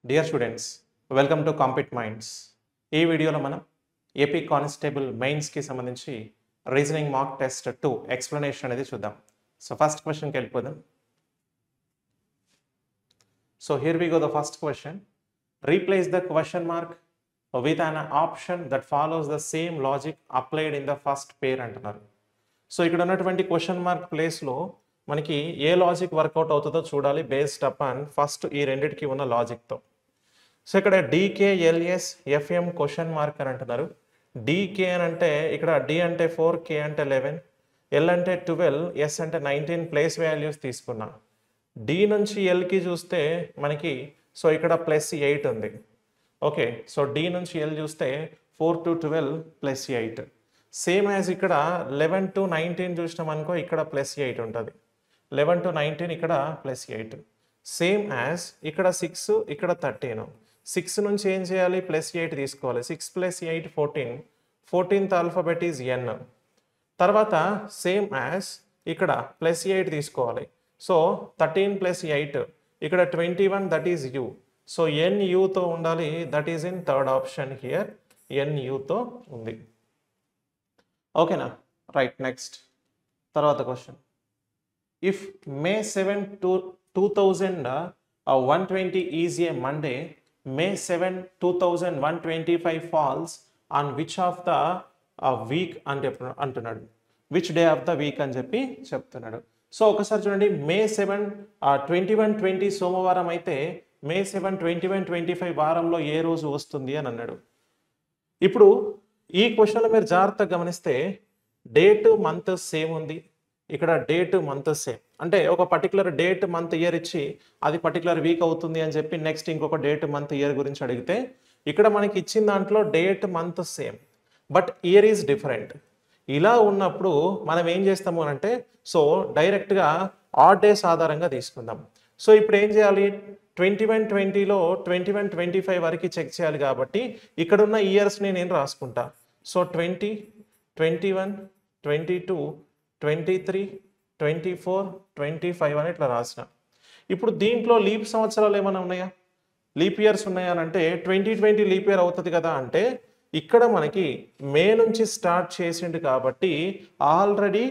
Dear students, welcome to compete minds. ఈ వీడియోలో మనం ఏపీ కానిస్టేబుల్ మెయిన్స్కి సంబంధించి రీజనింగ్ మార్క్ టెస్ట్ 2 ఎక్స్ప్లెనేషన్ అనేది చూద్దాం. సో ఫస్ట్ క్వశ్చన్కి వెళ్ళిపోదాం. So here we go the first question. Replace the question mark with an option that follows the same logic applied in the first pair అంటున్నారు. So ఇక్కడ ఉన్నటువంటి question mark ప్లేస్లో మనకి ఏ logic work out అవుతుందో చూడాలి based upon first ఈ రెండిటికి ఉన్న లాజిక్తో. సో ఇక్కడ DK LS FM question mark అని అంటున్నారు. డీకే అని అంటే ఇక్కడ డి అంటే 4, కే అంటే 11, ఎల్ అంటే 12, ఎస్ అంటే 19 ప్లేస్ వాల్యూస్ తీసుకున్నా. డి నుంచి ఎల్కి చూస్తే మనకి సో ఇక్కడ +8 ఉంది. ఓకే, సో డి నుంచి ఎల్ చూస్తే 4 to 12 +8. సేమ్ యాజ్ ఇక్కడ 11 to 19 చూసినాం అనుకో, ఇక్కడ +8 ఉంటుంది. 11 to 19 ఇక్కడ +8. సేమ్ యాజ్ ఇక్కడ 6, ఇక్కడ 13. 6 నుంచి ఏం చేయాలి? +8 తీసుకోవాలి. 6 + 8 14. 14th ఆల్ఫాబెట్ ఈజ్ ఎన్. తర్వాత సేమ్ యాజ్ ఇక్కడ +8 తీసుకోవాలి. సో 13 + 8 ఇక్కడ 21, that is U. So N యూతో ఉండాలి, that is in third option here. N యూతో ఉంది. ఓకేనా? రైట్, నెక్స్ట్ తర్వాత question. If May 7, 2120 is a Monday, May 7, 2125 falls on which of the week అంటున్నాడు. Which day of the week అని చెప్పి చెప్తున్నాడు. సో ఒకసారి చూడండి, May 7, 2120 సోమవారం అయితే May 7, 2125 వారంలో ఏ రోజు వస్తుంది అని అన్నాడు. ఇప్పుడు ఈ క్వశ్చన్లో మీరు జాగ్రత్తగా గమనిస్తే డేట్ మంత్ సేమ్ ఉంది, ఇక్కడ డేట్ మంత్ సేమ్. అంటే ఒక పర్టికులర్ డేట్ మంత్ ఇయర్ ఇచ్చి అది పర్టికులర్ వీక్ అవుతుంది అని చెప్పి నెక్స్ట్ ఇంకొక డేట్ మంత్ ఇయర్ గురించి అడిగితే ఇక్కడ మనకి ఇచ్చిన దాంట్లో date month same but year is different. ఇలా ఉన్నప్పుడు మనం ఏం చేస్తాము అని అంటే సో డైరెక్ట్గా ఆడ్ డేస్ ఆధారంగా తీసుకుందాం. సో ఇప్పుడు ఏం చేయాలి? 2120లో 2125 వరకు చెక్ చేయాలి కాబట్టి ఇక్కడున్న ఇయర్స్ని నేను రాసుకుంటా. సో 20, 21, 22, 23, 24, 25 అని ఇట్లా రాసిన. ఇప్పుడు దీంట్లో లీప్ సంవత్సరాలు ఏమైనా ఉన్నాయా? లీప్ ఇయర్స్ ఉన్నాయా అని అంటే 2020 లీప్ ఇయర్ అవుతుంది కదా. అంటే ఇక్కడ మనకి మే నుంచి స్టార్ట్ చేసిండు కాబట్టి ఆల్రెడీ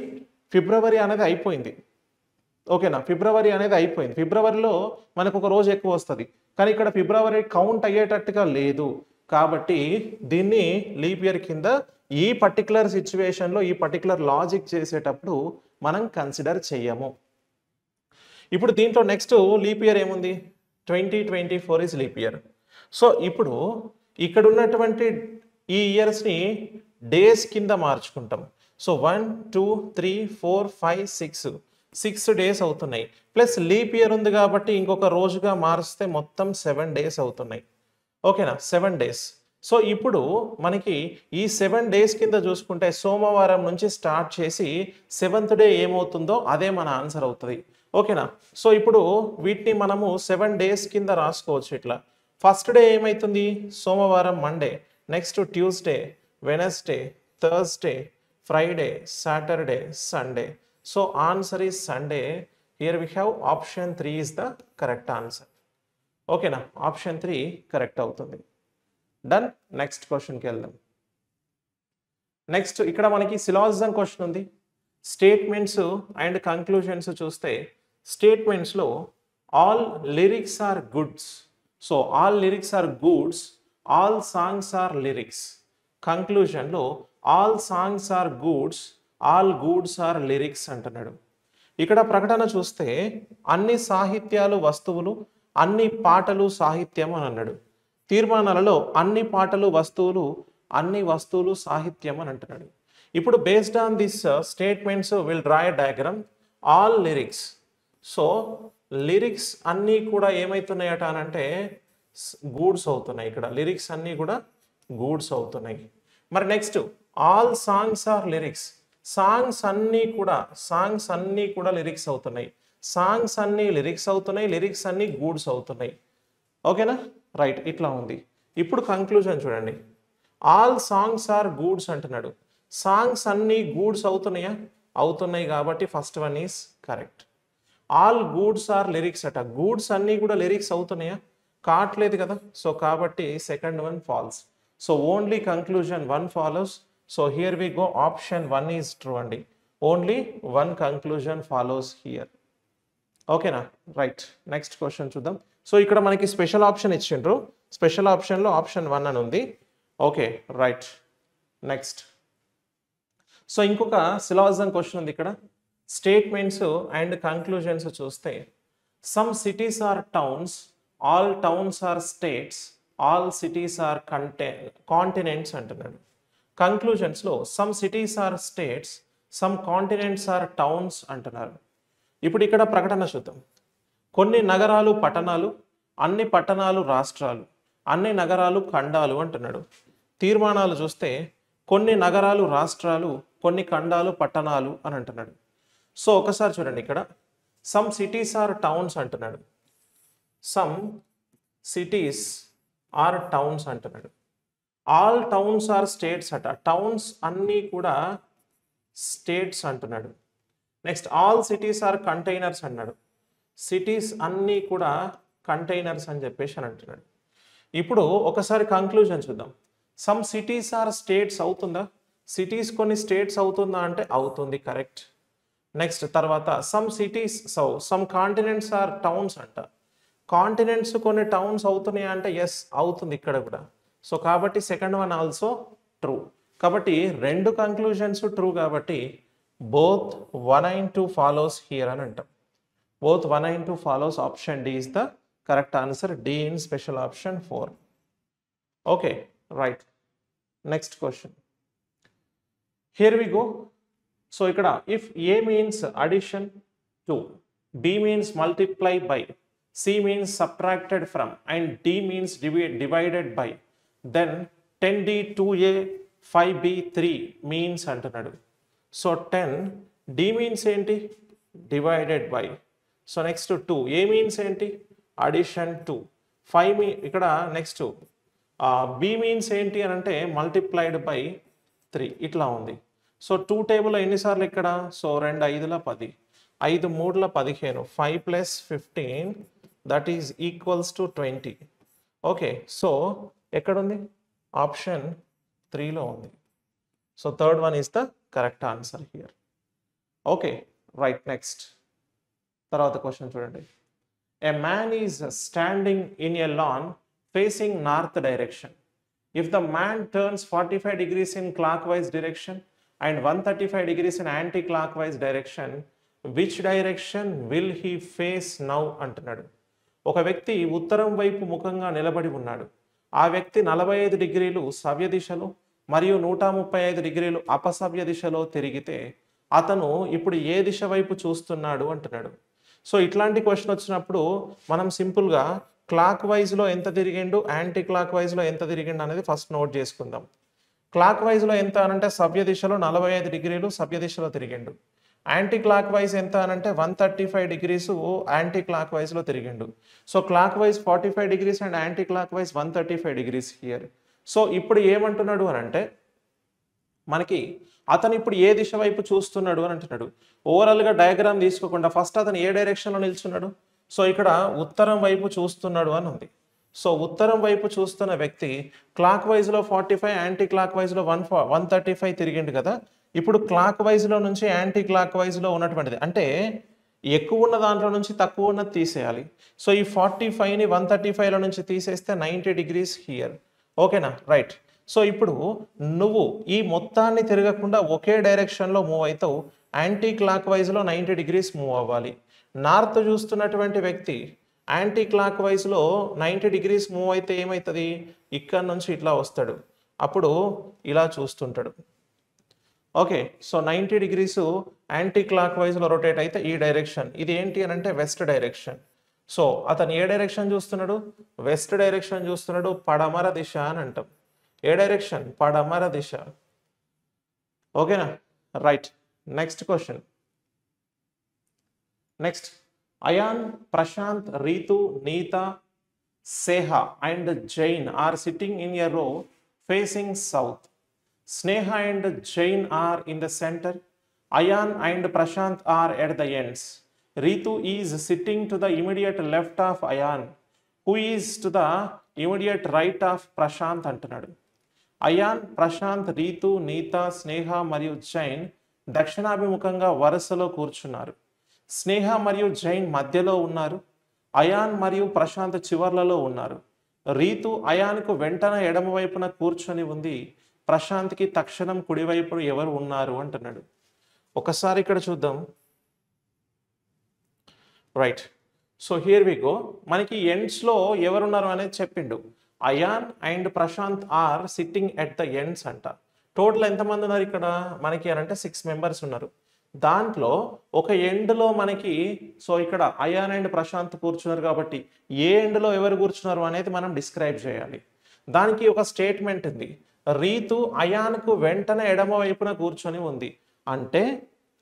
ఫిబ్రవరి అనేది అయిపోయింది. ఓకేనా? ఫిబ్రవరి అనేది అయిపోయింది. ఫిబ్రవరిలో మనకు ఒక రోజు ఎక్కువ వస్తుంది, కానీ ఇక్కడ ఫిబ్రవరి కౌంట్ అయ్యేటట్టుగా లేదు కాబట్టి దీన్ని లీప్ ఇయర్ కింద ఈ పర్టికులర్ సిచ్యువేషన్లో ఈ పర్టికులర్ లాజిక్ చేసేటప్పుడు మనం కన్సిడర్ చెయ్యము. ఇప్పుడు దీంట్లో నెక్స్ట్ లీప్ ఇయర్ ఏముంది? 2024 ఇస్ లీప్ ఇయర్. సో ఇప్పుడు ఇక్కడ ఉన్నటువంటి ఈ ఇయర్స్ని డేస్ కింద మార్చుకుంటాం. సో 1, 2, 3, 4, 5, 6 డేస్ అవుతున్నాయి. ప్లస్ లీప్ ఇయర్ ఉంది కాబట్టి ఇంకొక రోజుగా మారిస్తే మొత్తం 7 డేస్ అవుతున్నాయి. ఓకేనా? 7 డేస్. సో ఇప్పుడు మనకి ఈ 7 డేస్ కింద చూసుకుంటే సోమవారం నుంచి స్టార్ట్ చేసి 7th డే ఏమవుతుందో అదే మన ఆన్సర్ అవుతుంది. ఓకేనా? సో ఇప్పుడు వీటిని మనము 7 డేస్ కింద రాసుకోవచ్చు ఇట్లా. ఫస్ట్ డే ఏమవుతుంది? సోమవారం, Monday. Next Tuesday, Wednesday, Thursday, Friday, Saturday, Sunday. So answer is Sunday. Here we have option 3 is the correct answer. ఓకేనా? ఆప్షన్ 3 కరెక్ట్ అవుతుంది. డన్. నెక్స్ట్ క్వశ్చన్కి వెళ్దాం. నెక్స్ట్ ఇక్కడ మనకి సిలాజిజం క్వశ్చన్ ఉంది. స్టేట్మెంట్స్ అండ్ కంక్లూజన్స్ చూస్తే స్టేట్మెంట్స్లో all lyrics are goods. So all lyrics are goods, all songs are lyrics. కంక్లూజన్లో all songs are goods, all goods are lyrics అంటున్నాడు. ఇక్కడ ప్రకటన చూస్తే అన్ని సాహిత్యాలు వస్తువులు, అన్ని పాటలు సాహిత్యం అని అన్నాడు. తీర్మానాలలో అన్ని పాటలు వస్తువులు, అన్ని వస్తువులు సాహిత్యం అని అంటున్నాడు. ఇప్పుడు based on this statements will draw a diagram. All lyrics. So lyrics అన్నీ కూడా ఏమవుతున్నాయట అని అంటే గూడ్స్ అవుతున్నాయి. ఇక్కడ లిరిక్స్ అన్నీ కూడా గూడ్స్ అవుతున్నాయి. మరి next all songs are lyrics. Songs అన్నీ కూడా లిరిక్స్ అవుతున్నాయి. సాంగ్స్ అన్నీ లిరిక్స్ అవుతున్నాయి, లిరిక్స్ అన్నీ గూడ్స్ అవుతున్నాయి. ఓకేనా? రైట్, ఇట్లా ఉంది. ఇప్పుడు కంక్లూజన్ చూడండి. ఆల్ సాంగ్స్ ఆర్ గూడ్స్ అంటున్నాడు. సాంగ్స్ అన్నీ గూడ్స్ అవుతున్నాయా? అవుతున్నాయి కాబట్టి first one is correct. All goods are lyrics అట. గూడ్స్ అన్నీ కూడా లిరిక్స్ అవుతున్నాయా? కావట్లేదు కదా. సో కాబట్టి second one false. So only conclusion one follows. So here we go, option one is true అండి. Only one conclusion follows here. ఓకేనా, right. Next question చూద్దాం. సో ఇక్కడ మనకి స్పెషల్ ఆప్షన్ ఇచ్చిండ్రు, స్పెషల్ ఆప్షన్లో ఆప్షన్ వన్ అని ఉంది. Okay, right. నెక్స్ట్, సో ఇంకొక సిలాజిజం క్వశ్చన్ ఉంది ఇక్కడ. స్టేట్మెంట్స్ అండ్ కంక్లూజన్స్ చూస్తే, some cities are towns, all towns are states, all cities are continents అంటున్నాడు. కంక్లూజన్స్లో some cities are states, some continents are towns అంటున్నారు. ఇప్పుడు ఇక్కడ ప్రకటన చూద్దాం. కొన్ని నగరాలు పట్టణాలు, అన్ని పట్టణాలు రాష్ట్రాలు, అన్ని నగరాలు ఖండాలు అంటున్నాడు. తీర్మానాలు చూస్తే కొన్ని నగరాలు రాష్ట్రాలు, కొన్ని ఖండాలు పట్టణాలు అని అంటున్నాడు. సో ఒకసారి చూడండి, ఇక్కడ సమ్ సిటీస్ ఆర్ టౌన్స్ అంటున్నాడు, సమ్ సిటీస్ ఆర్ టౌన్స్ అంటున్నాడు. ఆల్ టౌన్స్ ఆర్ స్టేట్స్ అట, టౌన్స్ అన్నీ కూడా స్టేట్స్ అంటున్నాడు. Next all cities are containers అన్నాడు, సిటీస్ అన్నీ కూడా కంటైనర్స్ అని చెప్పేసి అని అంటున్నాడు. ఇప్పుడు ఒకసారి కంక్లూజన్ చూద్దాం. సమ్ సిటీస్ ఆర్ స్టేట్స్ అవుతుందా? సిటీస్ కొన్ని స్టేట్స్ అవుతుందా అంటే అవుతుంది, కరెక్ట్. నెక్స్ట్ తర్వాత some cities, some continents are towns అంట, కాంటినెంట్స్ కొన్ని టౌన్స్ అవుతున్నాయా అంటే ఎస్ అవుతుంది ఇక్కడ కూడా. సో కాబట్టి సెకండ్ వన్ ఆల్సో ట్రూ. కాబట్టి రెండు కంక్లూజన్స్ ట్రూ కాబట్టి బోత్ 1 and 2 ఫాలోస్ హియర్ అని అంటాం. Both 1 and 2 follows. Option D is the correct answer, D in special option 4. Okay, right. Next question, here we go. So ఇక్కడ if A means addition to, B means multiply by, C means subtracted from and D means divided by, then 10d 2a 5b 3 means అంటున్నాడు. So 10 D means ఏంటి? Divided by. So next 2 A means ఏంటి? Addition 2. 5 ఇక్కడ next B means ఏంటి అని అంటే multiplied by 3 ఇట్లా ఉంది. So 2 టేబుల్లో ఎన్నిసార్లు ఇక్కడ? So 2 5ల 10, 5 3ల 15, 5 + 15 that is equals to 20. Okay, so ఎక్కడుంది? ఆప్షన్ 3లో ఉంది. So third one is the correct answer here. Okay, right. Next తర్వాత క్వశ్చన్ చూడండి. A man is standing in a lawn facing north direction. If the man turns 45 degrees in clockwise direction and 135 degrees in anti-clockwise direction, which direction will he face now అంటున్నాడు. ఒక వ్యక్తి ఉత్తరం వైపు ముఖంగా నిలబడి ఉన్నాడు. ఆ వ్యక్తి 45 డిగ్రీలు సవ్య దిశలో మరియు 135 డిగ్రీలు అపసవ్య దిశలో తిరిగితే అతను ఇప్పుడు ఏ దిశ వైపు చూస్తున్నాడు అంటున్నాడు. సో ఇట్లాంటి క్వశ్చన్ వచ్చినప్పుడు మనం సింపుల్గా క్లాక్ వైజ్లో ఎంత తిరిగిండు, యాంటీ క్లాక్ వైజ్లో ఎంత తిరిగిండు అనేది ఫస్ట్ నోట్ చేసుకుందాం. క్లాక్ వైజ్లో ఎంత అనంటే సవ్య దిశలో 45 డిగ్రీలు సవ్య దిశలో తిరిగిండు. యాంటీ క్లాక్ వైజ్ ఎంత అనంటే 135 డిగ్రీస్ యాంటీ క్లాక్ వైజ్లో తిరిగిండు. So clockwise 45 degrees and anticlockwise 135 degrees here. So ఇప్పుడు ఏమంటున్నాడు అని అంటే మనకి అతను ఇప్పుడు ఏ దిశ వైపు చూస్తున్నాడు అని అంటున్నాడు. ఓవరాల్గా డయాగ్రామ్ తీసుకోకుండా ఫస్ట్ అతను ఏ డైరెక్షన్లో నిల్చున్నాడు? సో ఇక్కడ ఉత్తరం వైపు చూస్తున్నాడు అని ఉంది. సో ఉత్తరం వైపు చూస్తున్న వ్యక్తి క్లాక్ వైజ్లో 45, యాంటీ క్లాక్ వైజ్లో 135 తిరిగిండు కదా. ఇప్పుడు క్లాక్ వైజ్లో నుంచి యాంటీ క్లాక్ వైజ్లో ఉన్నటువంటిది అంటే ఎక్కువ ఉన్న దాంట్లో నుంచి తక్కువ ఉన్నది తీసేయాలి. సో ఈ 45ని 135లో నుంచి తీసేస్తే 90 డిగ్రీస్ హియర్. ఓకేనా, రైట్. సో ఇప్పుడు నువ్వు ఈ మొత్తాన్ని తిరగకుండా ఒకే డైరెక్షన్లో మూవ్ అవుతావు. యాంటీ క్లాక్ వైజ్లో 90 డిగ్రీస్ మూవ్ అవ్వాలి. నార్త్ చూస్తున్నటువంటి వ్యక్తి యాంటీ క్లాక్ వైజ్లో 90 డిగ్రీస్ మూవ్ అయితే ఏమవుతుంది? ఇక్కడ నుంచి ఇట్లా వస్తాడు, అప్పుడు ఇలా చూస్తుంటాడు. ఓకే, సో 90 డిగ్రీస్ యాంటీ క్లాక్ వైజ్లో రొటేట్ అయితే ఈ డైరెక్షన్ ఇది ఏంటి అని అంటే వెస్ట్ డైరెక్షన్. సో అతను ఏ డైరెక్షన్ చూస్తున్నాడు? వెస్ట్ డైరెక్షన్ చూస్తున్నాడు, పడమర దిశ అని అంటాం. ఏ డైరెక్షన్? పడమర దిశ. ఓకేనా, right. Next question. Next, Ayaan, Prashant, Ritu, Neeta, Sneha and Jain are sitting in a row facing south. Sneha and Jain are in the center. Ayan and Prashant are at the ends. Ritu is sitting to the immediate left of Ayan, who is to the immediate right of Prashant అంటున్నాడు. అయాన్, ప్రశాంత్, రీతు, నీత, స్నేహ మరియు జైన్ దక్షిణాభిముఖంగా వరుసలో కూర్చున్నారు. స్నేహ మరియు జైన్ మధ్యలో ఉన్నారు. Ion మరియు ప్రశాంత్ చివర్లలో ఉన్నారు. రీతు అయాన్కు వెంటనే ఎడమ వైపున కూర్చొని ఉంది. ప్రశాంత్కి తక్షణం కుడివైపు ఎవరు ఉన్నారు అంటున్నాడు. ఒకసారి ఇక్కడ చూద్దాం. Right, so here we go. మనకి ఎండ్స్లో ఎవరున్నారు అనేది చెప్పిండు. Ayan and Prashant are sitting at the ends అంట. టోటల్ ఎంతమంది ఉన్నారు ఇక్కడ మనకి అంటే 6 మెంబర్స్ ఉన్నారు. దాంట్లో ఒక ఎండ్లో మనకి, సో ఇక్కడ అయాన్ అండ్ ప్రశాంత్ కూర్చున్నారు కాబట్టి ఏ ఎండ్లో ఎవరు కూర్చున్నారు అనేది మనం డిస్క్రైబ్ చేయాలి. దానికి ఒక స్టేట్మెంట్ ఉంది. రీతు అయాన్కు వెంటనే ఎడమ వైపున కూర్చొని ఉంది అంటే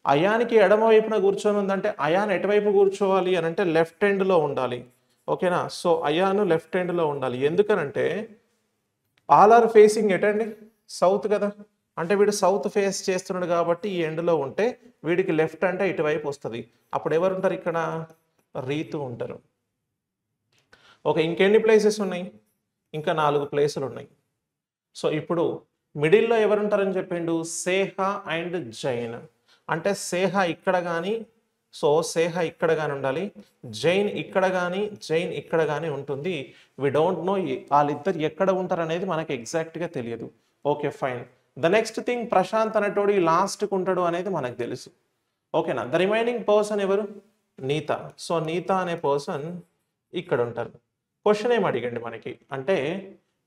అయాన్కి ఎడమ వైపున కూర్చొని ఉందంటే అయాన్ ఎటువైపు కూర్చోవాలి అని అంటే లెఫ్ట్ హ్యాండ్లో ఉండాలి. ఓకేనా? సో అయాను లెఫ్ట్ హ్యాండ్లో ఉండాలి. ఎందుకనంటే ఆల్ ఆర్ ఫేసింగ్ ఎటండి, సౌత్ కదా. అంటే వీడు సౌత్ ఫేస్ చేస్తున్నాడు కాబట్టి ఈ ఎండ్లో ఉంటే వీడికి లెఫ్ట్ అంటే ఇటువైపు వస్తుంది. అప్పుడు ఎవరు ఉంటారు ఇక్కడ? రీతు ఉంటారు. ఓకే, ఇంకెన్ని ప్లేసెస్ ఉన్నాయి? ఇంకా 4 ప్లేసులు ఉన్నాయి. సో ఇప్పుడు మిడిల్లో ఎవరు ఉంటారని చెప్పిండు? సేహ అండ్ జైన్. అంటే సేహ ఇక్కడ కానీ, సో సేహ ఇక్కడ కానీ ఉండాలి. జైన్ ఇక్కడ కానీ, జైన్ ఇక్కడ కానీ ఉంటుంది. వి డోంట్ నో వాళ్ళిద్దరు ఎక్కడ ఉంటారు అనేది మనకి ఎగ్జాక్ట్గా తెలియదు. Okay fine. The next thing, Prashant అనేటోడు ఈ లాస్ట్కి ఉంటాడు అనేది మనకు తెలుసు. ఓకేనా? ద రిమైనింగ్ పర్సన్ ఎవరు? నీత. సో నీత అనే పర్సన్ ఇక్కడ ఉంటారు. క్వశ్చన్ ఏం అడిగండి మనకి అంటే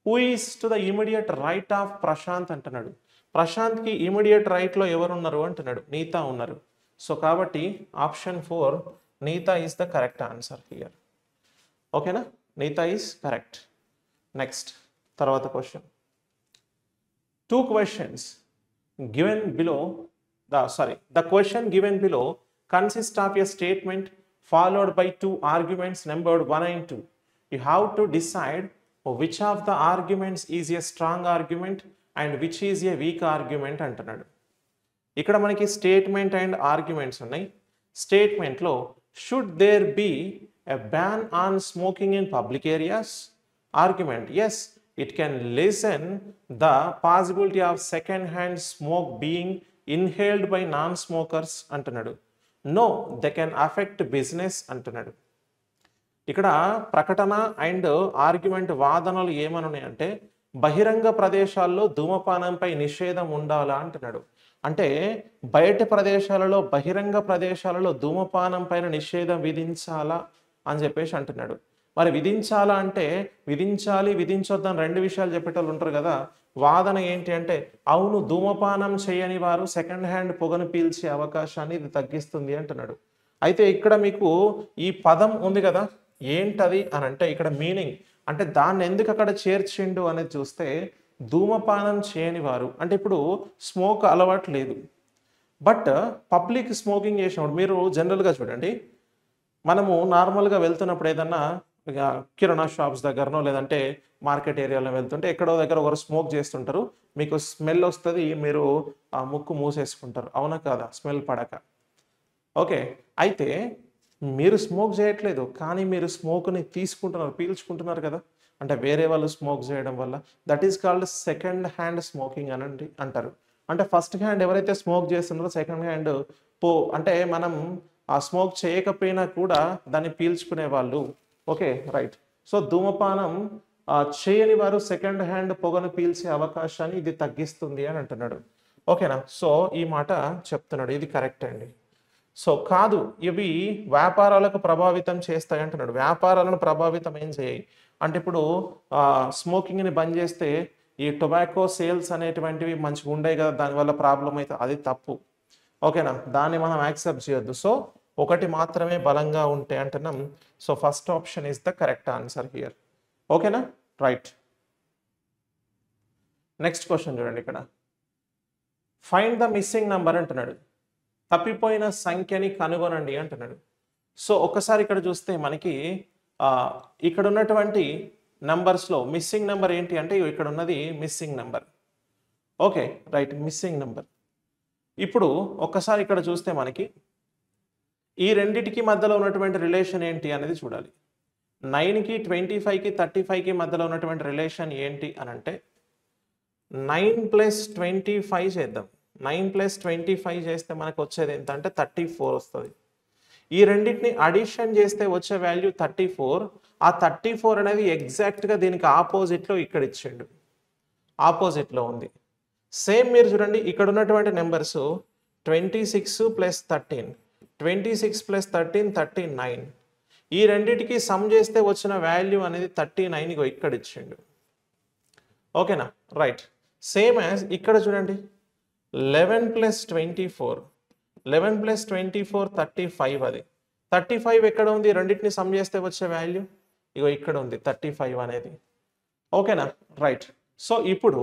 who is to the immediate right of Prashant అంటున్నాడు. ప్రశాంత్కి ఇమీడియట్ రైట్లో ఎవరు ఉన్నారు అంటున్నాడు? నీత ఉన్నారు. సో కాబట్టి option 4 Neeta is the correct answer here. ఓకేనా? Neeta is correct. నెక్స్ట్ తర్వాత question. 2 questions given below, the question given below consists of a statement followed by 2 arguments numbered 1 and 2. You have to decide which of the arguments is a strong argument and which is a weak argument అంటున్నాడు. ఇక్కడ మనకి statement and arguments ఉన్నాయి. స్టేట్మెంట్లో should there be a ban on smoking in public areas. Argument, yes, it can lessen the possibility of second hand smoke being inhaled by non-smokers అంటున్నాడు. No, they can affect business అంటున్నాడు. ఇక్కడ ప్రకటన and argument వాదనలు ఏమనున్నాయంటే బహిరంగ ప్రదేశాల్లో ధూమపానంపై నిషేధం ఉండాలా అంటున్నాడు. అంటే బయట ప్రదేశాలలో, బహిరంగ ప్రదేశాలలో ధూమపానం పైన నిషేధం విధించాలా అని చెప్పేసి అంటున్నాడు. మరి విధించాలా అంటే విధించాలి, విధించొద్దని 2 విషయాలు చెప్పేటోళ్ళు ఉంటారు కదా. వాదన ఏంటి అంటే అవును, ధూమపానం చేయని వారు సెకండ్ హ్యాండ్ పొగను పీల్చే అవకాశాన్ని ఇది తగ్గిస్తుంది అంటున్నాడు. అయితే ఇక్కడ మీకు ఈ పదం ఉంది కదా, ఏంటది అని అంటే ఇక్కడ మీనింగ్ అంటే దాన్ని ఎందుకు అక్కడ చేర్చిండు అనేది చూస్తే ధూమపానం చేయని వారు అంటే ఇప్పుడు స్మోక్ అలవాటు లేదు, బట్ పబ్లిక్ స్మోకింగ్ చేసినప్పుడు మీరు జనరల్గా చూడండి, మనము నార్మల్గా వెళ్తున్నప్పుడు ఏదన్నా కిరాణా షాప్స్ దగ్గరనో లేదంటే మార్కెట్ ఏరియాలో వెళ్తుంటే ఎక్కడో దగ్గర ఒకరు స్మోక్ చేస్తుంటారు, మీకు స్మెల్ వస్తుంది, మీరు ఆ ముక్కు మూసేసుకుంటారు, అవునా కాదా? స్మెల్ పడక. ఓకే, అయితే మీరు స్మోక్ చేయట్లేదు కానీ మీరు స్మోక్ని తీసుకుంటున్నారు, పీల్చుకుంటున్నారు కదా. అంటే వేరే వాళ్ళు స్మోక్ చేయడం వల్ల that is called second hand smoking అని అంటారు. అంటే ఫస్ట్ హ్యాండ్ ఎవరైతే స్మోక్ చేస్తున్నారో సెకండ్ హ్యాండ్ అంటే మనం ఆ స్మోక్ చేయకపోయినా కూడా దాన్ని పీల్చుకునే వాళ్ళు. Okay right. సో ధూమపానం చేయని వారు సెకండ్ హ్యాండ్ పొగను పీల్చే అవకాశాన్ని ఇది తగ్గిస్తుంది అని అంటున్నాడు. ఓకేనా? సో ఈ మాట చెప్తున్నాడు, ఇది కరెక్ట్ అండి. సో కాదు, ఇవి వ్యాపారాలకు ప్రభావితం చేస్తాయి అంటున్నాడు. వ్యాపారాలను ప్రభావితం ఏం చేయాయి అంటే ఇప్పుడు స్మోకింగ్ని బంద్ చేస్తే ఈ టొబాకో సేల్స్ అనేటువంటివి మంచిగా ఉండే కదా, దానివల్ల ప్రాబ్లం అయితే అది తప్పు. ఓకేనా? దాన్ని మనం యాక్సెప్ట్ చేయొద్దు. సో ఒకటి మాత్రమే బలంగా ఉంటే అంటున్నాం. So first option is the correct answer here. ఓకేనా? రైట్. నెక్స్ట్ క్వశ్చన్ చూడండి. ఇక్కడ ఫైండ్ ద మిస్సింగ్ నంబర్ అంటున్నాడు. తప్పిపోయిన సంఖ్యని కనుగొనండి అంటున్నాడు. సో ఒక్కసారి ఇక్కడ చూస్తే మనకి ఇక్కడ ఉన్నటువంటి నంబర్స్లో మిస్సింగ్ నెంబర్ ఏంటి అంటే ఇక్కడ ఉన్నది missing number. Okay right, missing number. ఇప్పుడు ఒక్కసారి ఇక్కడ చూస్తే మనకి ఈ రెండిటికి మధ్యలో ఉన్నటువంటి రిలేషన్ ఏంటి అనేది చూడాలి. 9కి 25కి 35కి మధ్యలో ఉన్నటువంటి రిలేషన్ ఏంటి అని అంటే 9 + 25 చేద్దాం. 9 + 25 చేస్తే మనకు వచ్చేది ఎంత అంటే 34 వస్తుంది. ఈ రెండింటిని అడిషన్ చేస్తే వచ్చే వాల్యూ 34. ఆ 34 అనేది ఎగ్జాక్ట్గా దీనికి ఆపోజిట్లో ఇక్కడ ఇచ్చిండు, ఆపోజిట్లో ఉంది. సేమ్ మీరు చూడండి ఇక్కడ ఉన్నటువంటి నెంబర్స్ 26 + 13, 26 + 13 39. ఈ రెండింటికి సమ్ చేస్తే వచ్చిన వాల్యూ అనేది 39 ఇక్కడ ఇచ్చిండు. ఓకేనా, రైట్. సేమ్ యాజ్ ఇక్కడ చూడండి 11 + 24, 11 + 24 35. అది 35 ఎక్కడ ఉంది? రెండింటిని సమ్ చేస్తే వచ్చే వాల్యూ ఇక్కడ ఉంది 35 అనేది. ఓకేనా, రైట్. సో ఇప్పుడు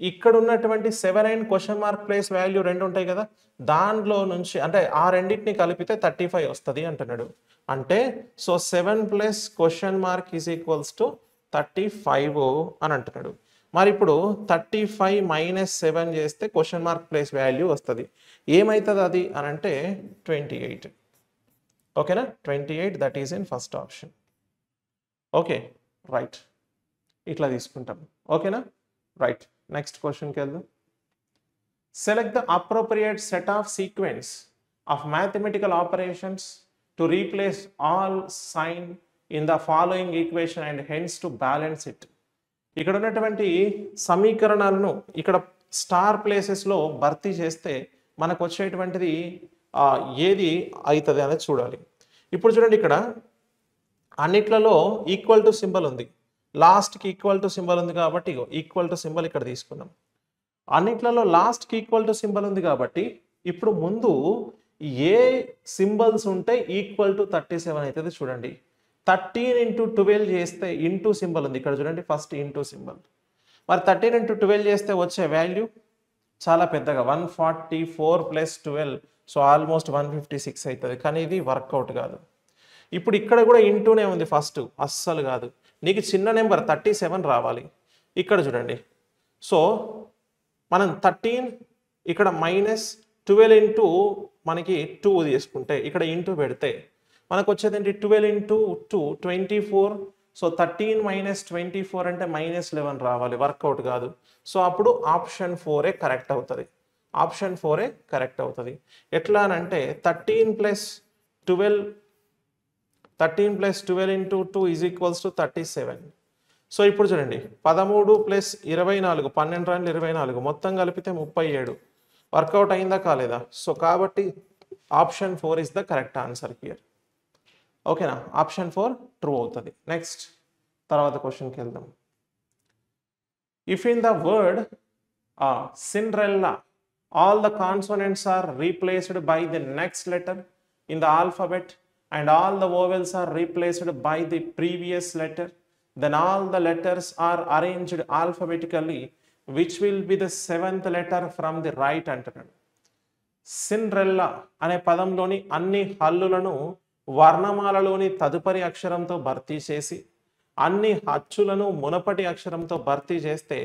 ఇక్కడ ఉన్నటువంటి 7 and question mark place value రెండు ఉంటాయి కదా, దాంట్లో నుంచి అంటే ఆ రెండింటిని కలిపితే 35 వస్తుంది అంటున్నాడు. అంటే సో 7 + క్వశ్చన్ మార్క్ = 35 అని అంటున్నాడు. మరి ఇప్పుడు 35 - 7 చేస్తే క్వశ్చన్ మార్క్ ప్లేస్ వాల్యూ వస్తుంది. ఏమవుతుంది అది అని అంటే 28. ఓకేనా, 28, that is in first option. Okay, right. ఇట్లా తీసుకుంటాం. ఓకేనా, రైట్. నెక్స్ట్ క్వశ్చన్కి వెళ్దాం. Select the appropriate set of sequence of mathematical operations to replace all sign in the following equation and hence to balance it. ఇక్కడ ఉన్నటువంటి సమీకరణాలను ఇక్కడ star ప్లేసెస్లో భర్తీ చేస్తే మనకు వచ్చేటువంటిది ఏది అవుతుంది అనేది చూడాలి. ఇప్పుడు చూడండి ఇక్కడ అన్నిట్లలో ఈక్వల్ టు సింబల్ ఉంది, లాస్ట్కి ఈక్వల్ టు సింబల్ ఉంది కాబట్టి ఈక్వల్ టు సింబల్ ఇక్కడ తీసుకున్నాం. అన్నిట్లలో లాస్ట్కి ఈక్వల్ టు సింబల్ ఉంది కాబట్టి ఇప్పుడు ముందు ఏ సింబల్స్ ఉంటే ఈక్వల్ టు 37 అవుతుంది చూడండి. 13 × 12 చేస్తే ఇంటూ సింబల్ ఉంది ఇక్కడ చూడండి, ఫస్ట్ ఇంటూ సింబల్. మరి 13 × 12 చేస్తే వచ్చే వాల్యూ చాలా పెద్దగా 144 + 12, సో ఆల్మోస్ట్ 156 అవుతుంది. కానీ ఇది వర్కౌట్ కాదు. ఇప్పుడు ఇక్కడ కూడా ఇంటూనే ఉంది ఫస్ట్, అస్సలు కాదు. నీకు చిన్న నెంబర్ 37 రావాలి. ఇక్కడ చూడండి, సో మనం 13 ఇక్కడ -12 ఇంటూ మనకి 2 తీసుకుంటే ఇక్కడ ఇంటూ పెడితే మనకు వచ్చేది ఏంటి 12 × 2 24. సో 13 - 24 అంటే -11 రావాలి, వర్కౌట్ కాదు. సో అప్పుడు ఆప్షన్ 4 కరెక్ట్ అవుతుంది. ఆప్షన్ 4 కరెక్ట్ అవుతుంది. ఎట్లా అని అంటే 13 + 12 × 2 = 37. సో ఇప్పుడు చూడండి 13 + 24, 12 × 24 మొత్తం కలిపితే 37. వర్కౌట్ అయిందా కాలేదా? సో కాబట్టి option 4 is the correct answer here. ఓకేనా, ఆప్షన్ 4 ట్రూ అవుతుంది. నెక్స్ట్ తర్వాత క్వశ్చన్కి వెళ్దాం. If in the word Cinderella all the consonants are replaced by the next letter in the alphabet and all the vowels are replaced by the previous letter, then all the letters are arranged alphabetically, which will be the 7th letter from the right అంటున్నాడు. Cinderella అనే పదంలోని అన్ని హల్లులను వర్ణమాలలోని తదుపరి అక్షరంతో భర్తీ చేసి అన్ని అచ్చులను మునపటి అక్షరంతో భర్తీ చేస్తే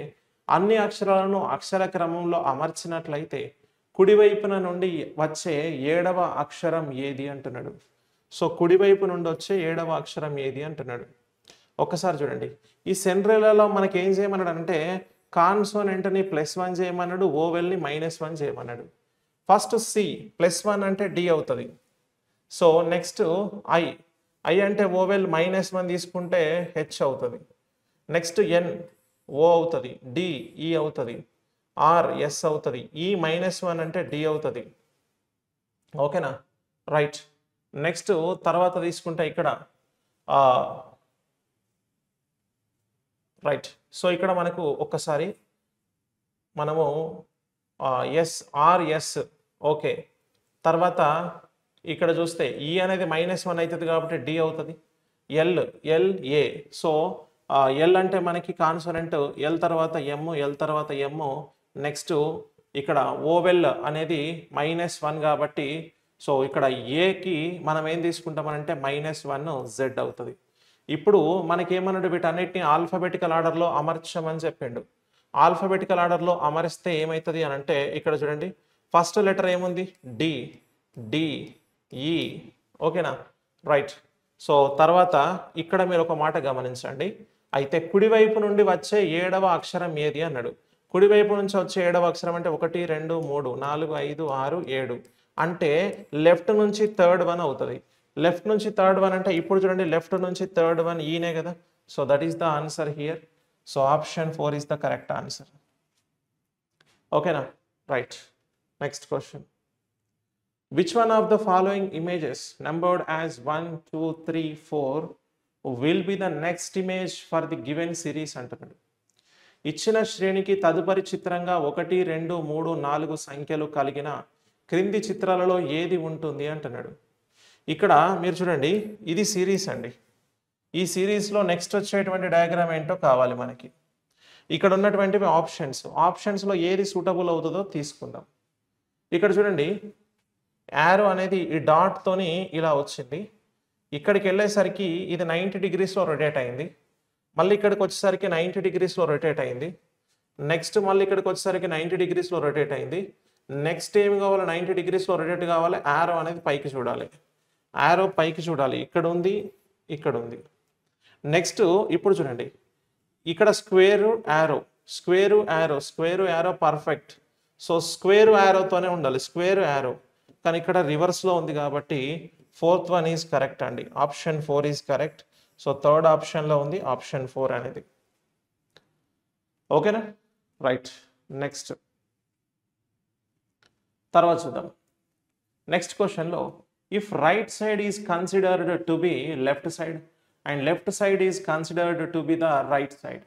అన్ని అక్షరాలను అక్షర క్రమంలో అమర్చినట్లయితే కుడివైపున నుండి వచ్చే 7వ అక్షరం ఏది అంటున్నాడు. సో కుడివైపు నుండి వచ్చే 7వ అక్షరం ఏది అంటున్నాడు. ఒక్కసారి చూడండి, ఈ సిండ్రెల్లాలో మనకి ఏం చేయమన్నాడు అంటే కాన్సోనెంట్ని +1 చేయమన్నాడు, ఓవెల్ని -1 చేయమన్నాడు. ఫస్ట్ సి +1 అంటే డి అవుతుంది. సో నెక్స్ట్ ఐ అంటే ఓవెల్ -1 తీసుకుంటే హెచ్ అవుతుంది. నెక్స్ట్ ఎన్ ఓ అవుతుంది, డి ఈ అవుతుంది, ఆర్ ఎస్ అవుతుంది, ఈ -1 అంటే డి అవుతుంది. ఓకేనా, రైట్. నెక్స్ట్ తర్వాత తీసుకుంటే ఇక్కడ రైట్. సో ఇక్కడ మనకు ఒక్కసారి మనము ఎస్ ఆర్ ఎస్ ఓకే. తర్వాత ఇక్కడ చూస్తే ఈ అనేది -1 అవుతుంది కాబట్టి డి అవుతుంది. L A. సో ఎల్ అంటే మనకి కాన్సోనెంట్, ఎల్ తర్వాత ఎమ్, ఎల్ తర్వాత ఎమ్. నెక్స్ట్ ఇక్కడ ఓవెల్ అనేది -1 కాబట్టి సో ఇక్కడ ఏకి మనం ఏం తీసుకుంటామనంటే -1 జెడ్ అవుతుంది. ఇప్పుడు మనకేమన్నాడు వీటన్నిటిని ఆల్ఫాబెటికల్ ఆర్డర్లో అమర్చమని చెప్పిండు. ఆల్ఫాబెటికల్ ఆర్డర్లో అమరిస్తే ఏమవుతుంది అని అంటే ఇక్కడ చూడండి, ఫస్ట్ లెటర్ ఏముంది డి, డి ఈ. ఓకేనా, రైట్. సో తర్వాత ఇక్కడ మీరు ఒక మాట గమనించండి. అయితే కుడివైపు నుండి వచ్చే 7వ అక్షరం ఏది అన్నాడు. కుడివైపు నుంచి వచ్చే 7వ అక్షరం అంటే 1 2 3 4 5 6 7 అంటే లెఫ్ట్ నుంచి థర్డ్ వన్ అవుతుంది. లెఫ్ట్ నుంచి థర్డ్ వన్ అంటే ఇప్పుడు చూడండి లెఫ్ట్ నుంచి థర్డ్ వన్ ఈనే కదా. So that is the answer here. So option 4 is the correct answer. ఓకేనా, right. Next question. Which one of the following images numbered as 1, 2, 3, 4 will be the next image for the given series అంటున్నాడు. ఇచ్చిన శ్రేణికి తదుపరి చిత్రంగా 1, 2, 3, 4 సంఖ్యలు కలిగిన క్రింది చిత్రాలలో ఏది ఉంటుంది అంటున్నాడు. ఇక్కడ మీరు చూడండి ఇది సిరీస్ అండి. ఈ సిరీస్లో నెక్స్ట్ వచ్చేటువంటి డయాగ్రామ్ ఏంటో కావాలి మనకి. ఇక్కడ ఉన్నటువంటివి ఆప్షన్స్లో ఏది సూటబుల్ అవుతుందో తీసుకుందాం. ఇక్కడ చూడండి యారో అనేది ఈ డాట్తోని ఇలా వచ్చింది. ఇక్కడికి వెళ్ళేసరికి ఇది 90 degreesలో రొటేట్ అయింది. మళ్ళీ ఇక్కడికి వచ్చేసరికి 90 degreesలో రొటేట్ అయింది. నెక్స్ట్ మళ్ళీ ఇక్కడికి వచ్చేసరికి 90 degreesలో రొటేట్ అయింది. నెక్స్ట్ ఏమి కావాలి, 90 degreesలో రొటేట్ కావాలి. యారో అనేది పైకి చూడాలి. యారో పైకి చూడాలి. ఇక్కడ ఉంది, ఇక్కడ ఉంది. నెక్స్ట్ ఇప్పుడు చూడండి ఇక్కడ square arrow perfect. So square యారోతోనే ఉండాలి, స్క్వేర్ యారో. కానీ ఇక్కడ రివర్స్లో ఉంది కాబట్టి 4th వన్ ఈజ్ కరెక్ట్ అండి. Option 4 is correct. So third ఆప్షన్లో ఉంది ఆప్షన్ 4 అనేది. ఓకేనా, రైట్. నెక్స్ట్ తర్వాత చూద్దాం. నెక్స్ట్ క్వశ్చన్లో if right side is considered to be left side and left side is considered to be the right side,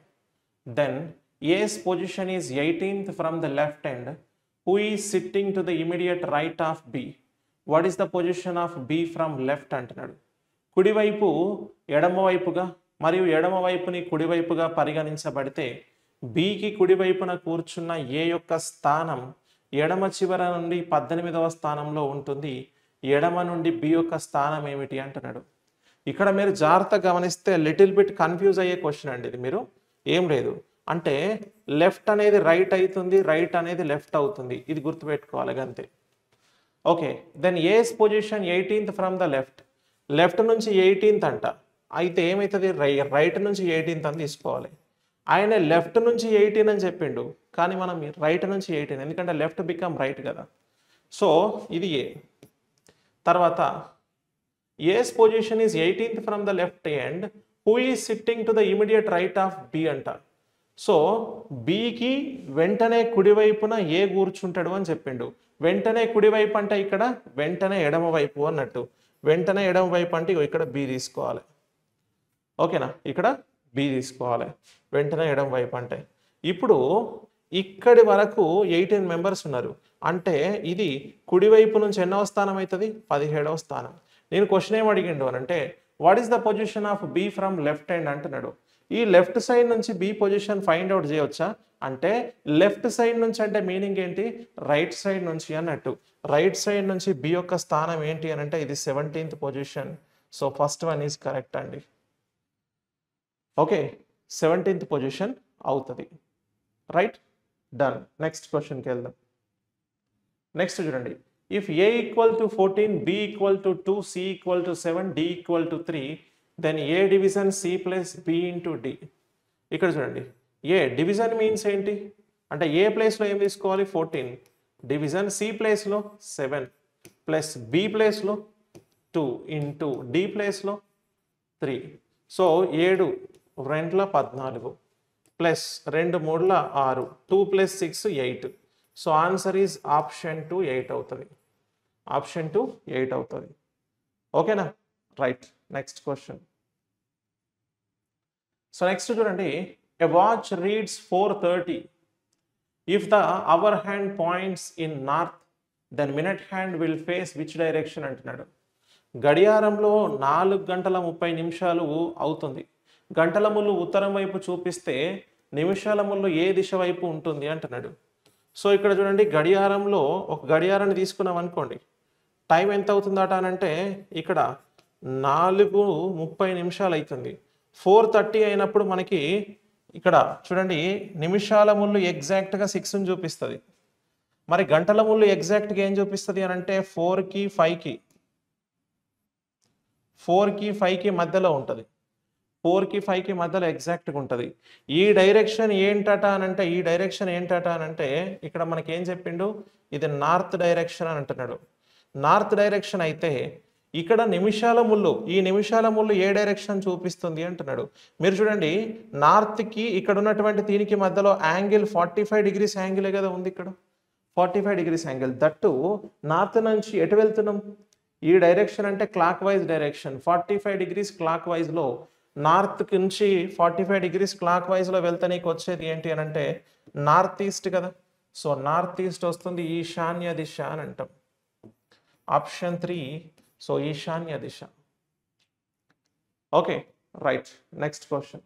then A's position is 18th from the left end. Who is sitting to the immediate right of B? What is the position of B from left అంటున్నాడు. కుడివైపు ఎడమవైపుగా మరియు ఎడమవైపుని కుడివైపుగా పరిగణించబడితే బికి కుడివైపున కూర్చున్న ఏ యొక్క స్థానం ఎడమ చివర నుండి 18వ స్థానంలో ఉంటుంది. ఎడమ నుండి బి యొక్క స్థానం ఏమిటి అంటున్నాడు. ఇక్కడ మీరు జాగ్రత్తగా గమనిస్తే లిటిల్ బిట్ కన్ఫ్యూజ్ అయ్యే క్వశ్చన్ అండి ఇది. మీరు ఏం లేదు అంటే లెఫ్ట్ అనేది రైట్ అవుతుంది, రైట్ అనేది లెఫ్ట్ అవుతుంది, ఇది గుర్తుపెట్టుకోవాలి అంతే. Okay, then A's position 18th from the left నుంచి 18th అంట. అయితే ఏమవుతుంది, రైట్ నుంచి 18th అని తీసుకోవాలి. ఆయన లెఫ్ట్ నుంచి 18 అని చెప్పిండు, కానీ మనం రైట్ నుంచి 18 ఎందుకంటే లెఫ్ట్ బికమ్ రైట్ కదా. సో ఇది ఏ. తర్వాత A's position is 18th from the left end. Who is sitting to the immediate right of B అంట. సో బికి వెంటనే కుడివైపున ఏ కూర్చుంటాడు అని చెప్పిండు. వెంటనే కుడివైపు అంటే ఇక్కడ వెంటనే ఎడమవైపు అన్నట్టు. వెంటనే ఎడమవైపు అంటే ఇక్కడ బి తీసుకోవాలి. ఓకేనా, ఇక్కడ బి తీసుకోవాలి వెంటనే ఎడమవైపు అంటే. ఇప్పుడు ఇక్కడి వరకు 18 మెంబర్స్ ఉన్నారు అంటే ఇది కుడివైపు నుంచి ఎన్నవ స్థానం అవుతుంది, 17వ స్థానం. నేను క్వశ్చన్ ఏం అడిగిండు అని అంటే what is the position of B from left hand అంటున్నాడు. ఈ లెఫ్ట్ సైడ్ నుంచి బి పొజిషన్ ఫైండ్ అవుట్ చేయవచ్చా అంటే లెఫ్ట్ సైడ్ నుంచి అంటే మీనింగ్ ఏంటి, రైట్ సైడ్ నుంచి అన్నట్టు. రైట్ సైడ్ నుంచి బి యొక్క స్థానం ఏంటి అని అంటే ఇది 17th position. So first one is correct అండి. ఓకే, 17th పొజిషన్ అవుతుంది. Right, done. నెక్స్ట్ క్వశ్చన్కి వెళ్దాం. నెక్స్ట్ చూడండి, if A equal to 14, B equal to 2, C equal to 7, D equal to 3, then A division C plus B into D. ఇక్కడ చూడండి ఏ division means ఏంటి అంటే ఏ ప్లేస్లో ఏం తీసుకోవాలి 14, డివిజన్ సి ప్లేస్లో 7 ప్లస్ బి ప్లేస్లో 2 ఇంటూ డి ప్లేస్లో 3. So 7 2 14 plus 2 3 6, 2 plus 6 8. So answer is option 2 8 అవుతుంది. ఆప్షన్ 2 8 అవుతుంది. ఓకేనా, right. Next question. So next చూడండి, a watch reads 4:30. If the hour hand points in north then minute hand will face which direction అంటున్నాడు. గడియారంలో 4 గంటల 30 నిమిషాలు అవుతుంది. గంటల ముళ్ళు ఉత్తరం వైపు చూపిస్తే నిమిషాల ముళ్ళు ఏ దిశ వైపు ఉంటుంది అంటున్నాడు. సో ఇక్కడ చూడండి గడియారంలో ఒక గడియారాన్ని తీసుకున్నాం అనుకోండి, టైం ఎంత అవుతుందట అని అంటే ఇక్కడ 4:30 నిమిషాలు అవుతుంది. 4:30 అయినప్పుడు మనకి ఇక్కడ చూడండి నిమిషాల ముళ్ళు ఎగ్జాక్ట్గా 6ని చూపిస్తుంది. మరి గంటల ముళ్ళు ఎగ్జాక్ట్గా ఏం చూపిస్తుంది అని అంటే 4కి 5కి 4కి 5కి మధ్యలో ఉంటుంది. 4కి 5కి మధ్యలో ఎగ్జాక్ట్గా ఉంటుంది. ఈ డైరెక్షన్ ఏంటట అని అంటే ఇక్కడ మనకి ఏం చెప్పిండు, ఇది నార్త్ డైరెక్షన్ అని అంటున్నాడు. నార్త్ డైరెక్షన్ అయితే ఇక్కడ ఈ నిమిషాల ముళ్ళు ఏ డైరెక్షన్ చూపిస్తుంది అంటున్నాడు. మీరు చూడండి, నార్త్కి ఇక్కడ ఉన్నటువంటి దీనికి మధ్యలో యాంగిల్ 45 డిగ్రీస్ యాంగిలే కదా ఉంది ఇక్కడ, 45 డిగ్రీస్ యాంగిల్. దట్టు నార్త్ నుంచి ఎటు వెళ్తున్నాం, ఈ డైరెక్షన్ అంటే క్లాక్ వైజ్ డైరెక్షన్. 45 డిగ్రీస్ క్లాక్ వైజ్లో నార్త్ నుంచి 45 డిగ్రీస్ క్లాక్ వైజ్లో వెళ్తే నీకు వచ్చేది ఏంటి అని అంటే నార్త్ ఈస్ట్ కదా. సో నార్త్ ఈస్ట్ వస్తుంది, ఈశాన్య దిశ అని అంటాం. ఆప్షన్ 3, సో ఈశాన్య దిశ. Okay, right. Next question.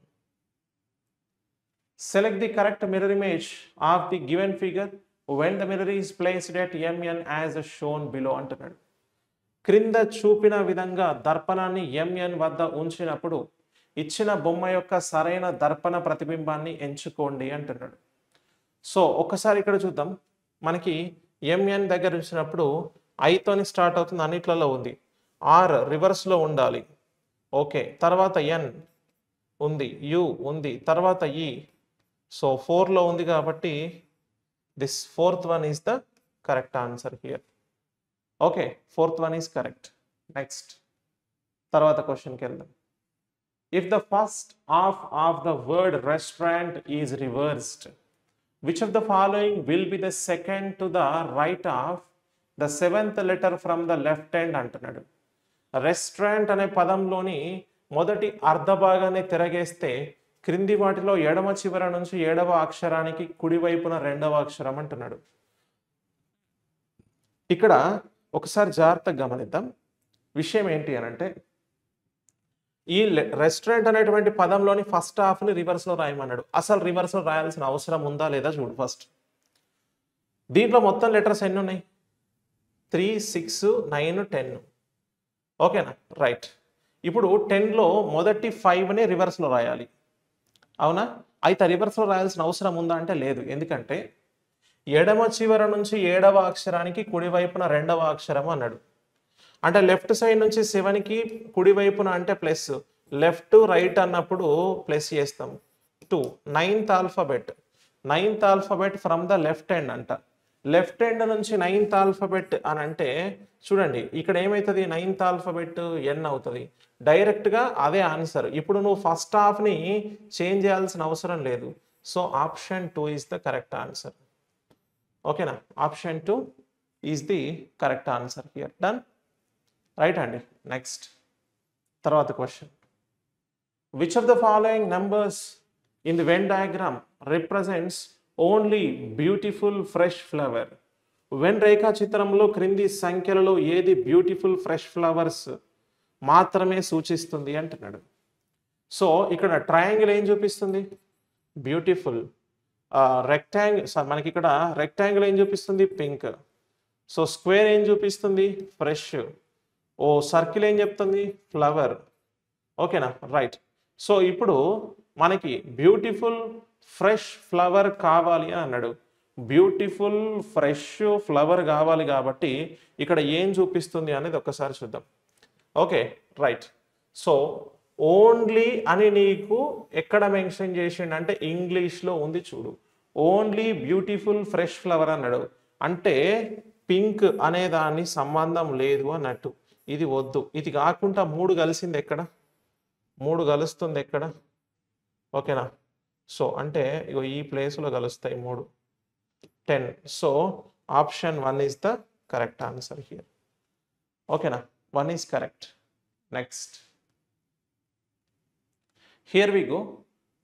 Select the correct mirror image of the given figure when the mirror is placed at mn as shown below అంటున్నాడు. క్రింద చూపిన విధంగా దర్పణాన్ని mn వద్ద ఉంచినప్పుడు ఇచ్చిన బొమ్మ యొక్క సరైన దర్పణ ప్రతిబింబాన్ని ఎంచుకోండి అంటున్నాడు. సో ఒకసారి ఇక్కడ చూద్దాం. మనకి mn దగ్గర ఉంచినప్పుడు ఐతోని స్టార్ట్ అవుతుంది, అన్నిట్లలో ఉంది. ఆర్ రివర్స్లో ఉండాలి. ఓకే, తర్వాత ఎన్ ఉంది, యు ఉంది, తర్వాత ఈ. సో 4లో ఉంది కాబట్టి this fourth one is the correct answer here. Okay, fourth one is correct. Next, tarvata question ki veldam. If the first half of the word restaurant is reversed, which of the following will be the second to the right of the seventh letter from the left hand అంటున్నాడు. Restaurant అనే పదంలోని మొదటి అర్ధ భాగాన్ని తిరగేస్తే క్రింది వాటిలో ఎడమ చివర నుంచి 7వ అక్షరానికి కుడివైపున 2వ అక్షరం అంటున్నాడు. ఇక్కడ ఒకసారి జాగ్రత్తగా గమనిద్దాం. విషయం ఏంటి అని అంటే, ఈ రెస్టారెంట్ అనేటువంటి పదంలోని ఫస్ట్ హాఫ్ని రివర్స్లో రాయమన్నాడు. అసలు రివర్స్లో రాయాల్సిన అవసరం ఉందా లేదా చూడు ఫస్ట్. దీంట్లో మొత్తం లెటర్స్ ఎన్ని ఉన్నాయి? 3, 6, 9, 10. ఓకేనా, రైట్. ఇప్పుడు 10లో మొదటి 5ని రివర్స్లో రాయాలి, అవునా? అయితే రివర్స్లో రాయాల్సిన అవసరం ఉందా అంటే లేదు. ఎందుకంటే ఎడమ చివర నుంచి 7వ అక్షరానికి కుడివైపున 2వ అక్షరం అన్నాడు. అంటే లెఫ్ట్ సైడ్ నుంచి 7కి కుడివైపున అంటే ప్లస్, లెఫ్ట్ రైట్ అన్నప్పుడు ప్లస్ చేస్తాం. 2, ninth alphabet from the left hand అంట. లెఫ్ట్ హ్యాండ్ నుంచి 9th ఆల్ఫాబెట్ అని అంటే చూడండి, ఇక్కడ ఏమవుతుంది, 9th ఆల్ఫాబెట్ ఎన్ అవుతుంది. డైరెక్ట్గా అదే ఆన్సర్. ఇప్పుడు నువ్వు ఫస్ట్ హాఫ్ని చేంజ్ చేయాల్సిన అవసరం లేదు. So option 2 is the correct answer. ఓకేనా, option 2 is the correct answer here. Done, right అండి. నెక్స్ట్, తర్వాత question. Which of the following numbers in the Venn diagram represents only beautiful fresh flower? Venn రేఖా చిత్రంలో క్రింది సంఖ్యలలో ఏది beautiful fresh flowers మాత్రమే సూచిస్తుంది అంటున్నాడు. సో ఇక్కడ ట్రయాంగిల్ ఏం చూపిస్తుంది? బ్యూటిఫుల్. మనకి ఇక్కడ రెక్టాంగిల్ ఏం చూపిస్తుంది? పింక్. సో స్క్వేర్ ఏం చూపిస్తుంది? ఫ్రెష్. ఓ సర్కిల్ ఏం చెప్తుంది? ఫ్లవర్. ఓకేనా, రైట్. సో ఇప్పుడు మనకి బ్యూటిఫుల్ ఫ్రెష్ ఫ్లవర్ కావాలి అని అన్నాడు. బ్యూటిఫుల్ ఫ్రెష్ ఫ్లవర్ కావాలి కాబట్టి ఇక్కడ ఏం చూపిస్తుంది అనేది ఒక్కసారి చూద్దాం. Okay, right. సో ఓన్లీ అని నీకు ఎక్కడ మెన్షన్ చేసిండు అంటే ఇంగ్లీష్లో ఉంది చూడు. ఓన్లీ బ్యూటిఫుల్ ఫ్రెష్ ఫ్లవర్ అన్నాడు. అంటే పింక్ అనే దాన్ని సంబంధం లేదు అన్నట్టు. ఇది వద్దు. ఇది కాకుండా 3 కలిసింది ఎక్కడ? 3 కలుస్తుంది ఎక్కడ? ఓకేనా. సో అంటే ఇగో ఈ ప్లేస్లో కలుస్తాయి 3, 10. So option 1 is the correct answer here. ఓకేనా, 1 is correct. Next, here we go.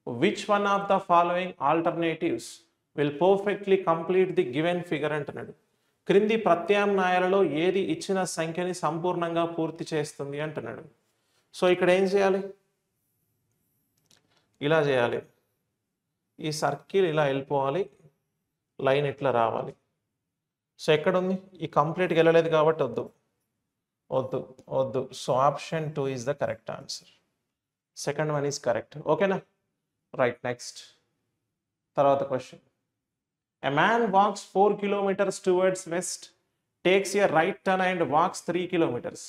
Which one of the following alternatives will perfectly complete the given figure అంటున్నాడు. క్రింది ప్రత్యామ్నాయాలలో ఏది ఇచ్చిన సంఖ్యని సంపూర్ణంగా పూర్తి చేస్తుంది అంటున్నాడు. సో ఇక్కడ ఏం చేయాలి? ఇలా చేయాలి. ఈ సర్కిల్ ఇలా వెళ్ళిపోవాలి, లైన్ ఇట్లా రావాలి. సో ఎక్కడుంది? ఈ కంప్లీట్గా వెళ్ళలేదు కాబట్టి వద్దు వద్దు వద్దు. So option 2 is the correct answer. Second one is correct. ఓకేనా, రైట్. నెక్స్ట్, తర్వాత question. A man walks 4 kilometers towards west, takes a right turn and walks 3 kilometers.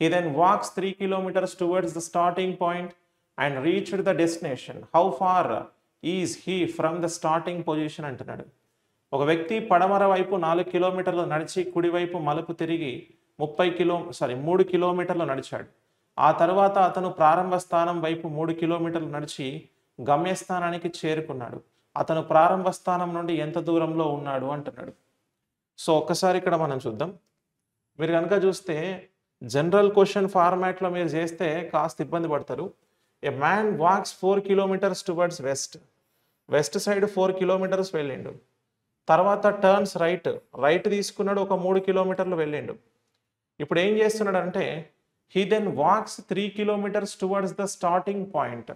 He then walks 3 kilometers towards the starting point and reached the destination. How far is he from the starting position అంటున్నాడు. ఒక వ్యక్తి పడమర వైపు 4 కిలోమీటర్లు నడిచి కుడివైపు మలుపు తిరిగి 3 కిలోమీటర్లు నడిచాడు. ఆ తర్వాత అతను ప్రారంభ స్థానం వైపు 3 కిలోమీటర్లు నడిచి గమ్యస్థానానికి చేరుకున్నాడు. అతను ప్రారంభ స్థానం నుండి ఎంత దూరంలో ఉన్నాడు అంటున్నాడు. సో ఒక్కసారి ఇక్కడ మనం చూద్దాం. మీరు కనుక చూస్తే జనరల్ క్వశ్చన్ ఫార్మాట్లో మీరు చేస్తే కాస్త ఇబ్బంది పడతారు. ఏ man walks 4 kilometers towards west side 4 kilometers వెళ్ళిండు. తర్వాత టర్న్స్ రైట్ తీసుకున్నాడు, ఒక 3 kilometers వెళ్ళిండు. ఇప్పుడు ఏం చేస్తున్నాడు అంటే he then walks 3 kilometers towards the starting point.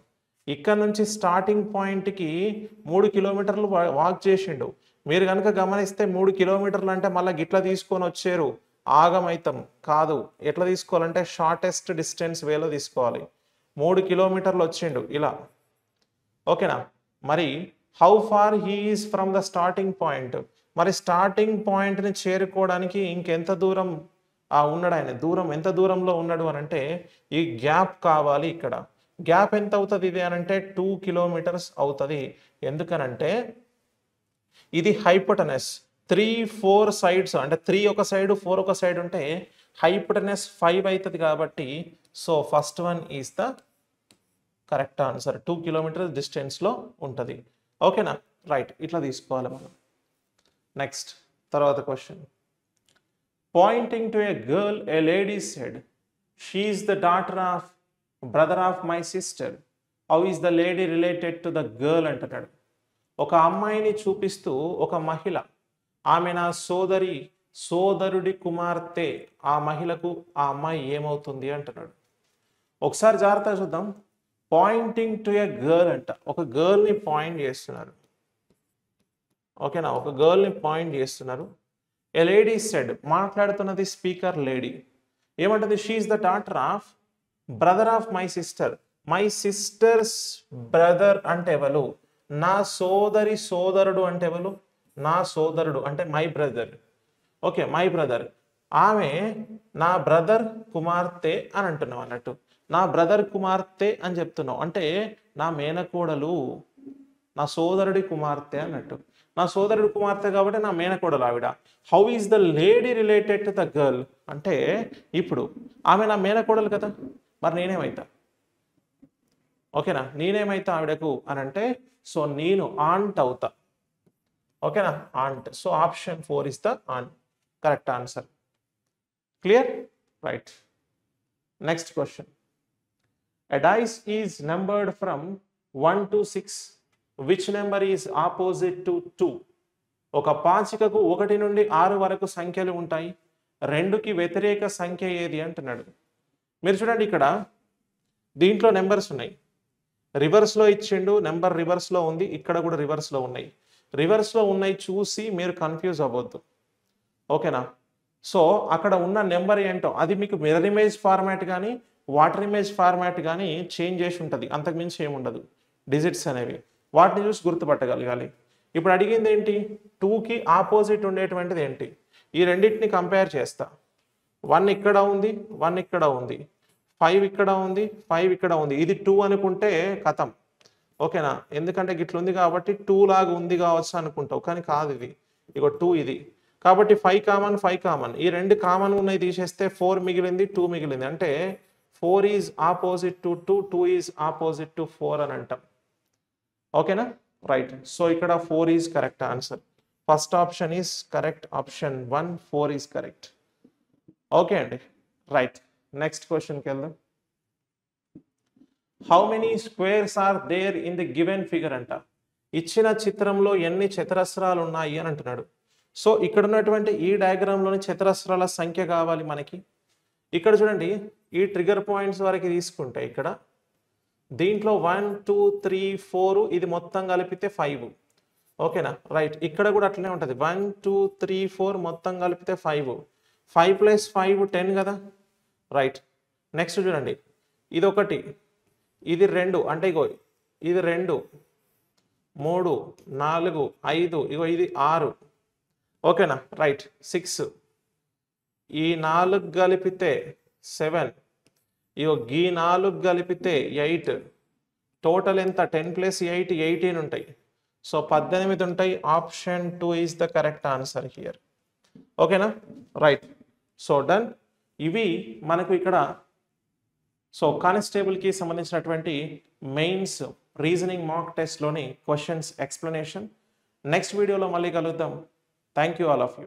ఇక్కడ నుంచి స్టార్టింగ్ పాయింట్కి 3 kilometers వాక్ చేసిండు. మీరు కనుక గమనిస్తే 3 kilometers అంటే మళ్ళీ గిట్లా తీసుకొని వచ్చారు, ఆగమైతం కాదు. ఎట్లా తీసుకోవాలంటే షార్టెస్ట్ డిస్టెన్స్ వేలో తీసుకోవాలి. 3 kilometers వచ్చిండు ఇలా, ఓకేనా. మరి how far he is from the starting point, మరి స్టార్టింగ్ పాయింట్ని చేరుకోవడానికి ఇంకెంత దూరం ఉన్నాడు ఆయన, దూరం ఎంత దూరంలో ఉన్నాడు అని అంటే ఈ గ్యాప్ కావాలి. ఇక్కడ గ్యాప్ ఎంత అవుతుంది ఇది అని అంటే 2 kilometers అవుతుంది. ఎందుకనంటే ఇది హైపోటెనస్ 3-4 సైడ్స్ అంటే 3 ఒక సైడ్ 4 ఒక సైడ్ ఉంటే హైపోటెనస్ 5 అవుతుంది కాబట్టి so first one is the correct answer. 2 kilometers డిస్టెన్స్లో ఉంటుంది, ఓకేనా. రైట్, ఇట్లా తీసుకోవాలి మనం. నెక్స్ట్ తర్వాత question. Pointing to a girl A lady said she is the daughter of brother of my sister. How is the lady related to the girl అంటున్నాడు. ఒక అమ్మాయిని చూపిస్తూ ఒక మహిళ, ఆమె నా సోదరుడి కుమార్తె, ఆ మహిళకు ఆ అమ్మాయి ఏమవుతుంది అంటున్నాడు. ఒకసారి జాగ్రత్తగా చూద్దాం. పాయింటింగ్ టు ఎ గర్ల్ అంట, ఒక గర్ల్ని పాయింట్ చేస్తున్నారు, ఓకేనా. ఒక గర్ల్ని పాయింట్ చేస్తున్నారు. ఏ లేడీ సెడ్, మాట్లాడుతున్నది స్పీకర్ లేడీ. ఏమంటుంది? She is the daughter of brother of my sister. My sisters brother అంటే ఎవరు? నా సోదరి సోదరుడు అంటే ఎవరు? నా సోదరుడు అంటే my brother, okay, my brother. ఆమె నా బ్రదర్ కుమార్తె అని అంటున్నావు అన్నట్టు. నా బ్రదర్ కుమార్తె అని చెప్తున్నావు అంటే నా మేనకోడలు, నా సోదరుడి కుమార్తె అన్నట్టు. నా సోదరుడి కుమార్తె కాబట్టి నా మేనకోడలు ఆవిడ. How is the lady related to the girl అంటే ఇప్పుడు ఆమె నా మేనకోడలు కదా, మరి నేనేమైతా? ఓకేనా, నేనేమైతా ఆవిడకు అని అంటే సో నేను ఆంట్ అవుతా, ఓకేనా, aunt. So option 4 is the correct answer. Clear? Right. Next question. A dice is numbered from 1 to 6. Which number is opposite to 2? ఒక పాచికకు 1 నుండి 6 వరకు సంఖ్యలు ఉంటాయి, 2కి వ్యతిరేక సంఖ్య ఏది అంటున్నాడు. మీరు చూడండి, ఇక్కడ దీంట్లో నెంబర్స్ ఉన్నాయి, రివర్స్లో ఇచ్చిండు, నెంబర్ రివర్స్లో ఉంది, ఇక్కడ కూడా రివర్స్లో ఉన్నాయి. రివర్స్లో ఉన్నాయి చూసి మీరు కన్ఫ్యూజ్ అవ్వద్దు, ఓకేనా. సో అక్కడ ఉన్న నెంబర్ ఏంటో అది మీకు మిర్రర్ ఇమేజ్ ఫార్మాట్ కానీ వాటర్ ఇమేజ్ ఫార్మాట్ కానీ చేంజ్ చేసి ఉంటుంది, అంతకుమించి ఏముండదు. డిజిట్స్ అనేవి వాటిని చూసి గుర్తుపట్టగలగాలి. ఇప్పుడు అడిగింది ఏంటి? 2కి ఆపోజిట్ ఉండేటువంటిది ఏంటి? ఈ రెండింటిని కంపేర్ చేస్తా. 1 ఇక్కడ ఉంది, 1 ఇక్కడ ఉంది, 5 ఇక్కడ ఉంది, 5 ఇక్కడ ఉంది. ఇది 2 అనుకుంటే కథం, ఓకేనా. ఎందుకంటే గిట్ల ఉంది కాబట్టి 2 లాగా ఉంది కావచ్చు అనుకుంటావు, కానీ కాదు, ఇది ఇగో 2 ఇది. కాబట్టి 5 కామన్ 5 కామన్, ఈ 2 కామన్ ఉన్నాయి తీసేస్తే 4 మిగిలింది, 2 మిగిలింది. అంటే 4 is opposite to 2, 2 is opposite to 4 అని అంటాం, ఓకేనా. రైట్. సో ఇక్కడ 4 is correct answer. First option is correct, option 1 4 is correct. Okay అండి, రైట్. నెక్స్ట్ క్వశ్చన్కి వెళ్దాం. How many squares are there in the given figure అంట. ఇచ్చిన చిత్రంలో ఎన్ని చతురస్రాలు ఉన్నాయి అని అంటున్నాడు. సో ఇక్కడ ఉన్నటువంటి ఈ డయాగ్రామ్లోని చతురస్రాల సంఖ్య కావాలి మనకి. ఇక్కడ చూడండి, ఈ ట్రిగర్ పాయింట్స్ వరకు తీసుకుంటే ఇక్కడ దీంట్లో 1 2 3 4 ఇది మొత్తం కలిపితే 5, ఓకేనా. రైట్. ఇక్కడ కూడా అట్లనే ఉంటుంది, 1 2 3 4 మొత్తం కలిపితే 5. 5 + 5 10 కదా. రైట్. నెక్స్ట్ చూడండి, ఇది 1, ఇది 2 అంటే ఇగో ఇది 2 3 4 5 ఇగో ఇది 6, ఓకేనా. రైట్. 6 ఈ 4 కలిపితే 7 ఇగో గీ 4 కలిపితే 8 టోటల్ ఎంత 10 ప్లస్ 8 18 ఉంటాయి సో 18 ఉంటాయి option 2 is the correct answer here ఓకేనా రైట్ సో డన్ ఇవి మనకు ఇక్కడ సో కానిస్టేబుల్కి సంబంధించినటువంటి మెయిన్స్ రీజనింగ్ మాక్ టెస్ట్లోని క్వశ్చన్స్ ఎక్స్ప్లెనేషన్ నెక్స్ట్ వీడియోలో మళ్ళీ కలుద్దాం thank you all of you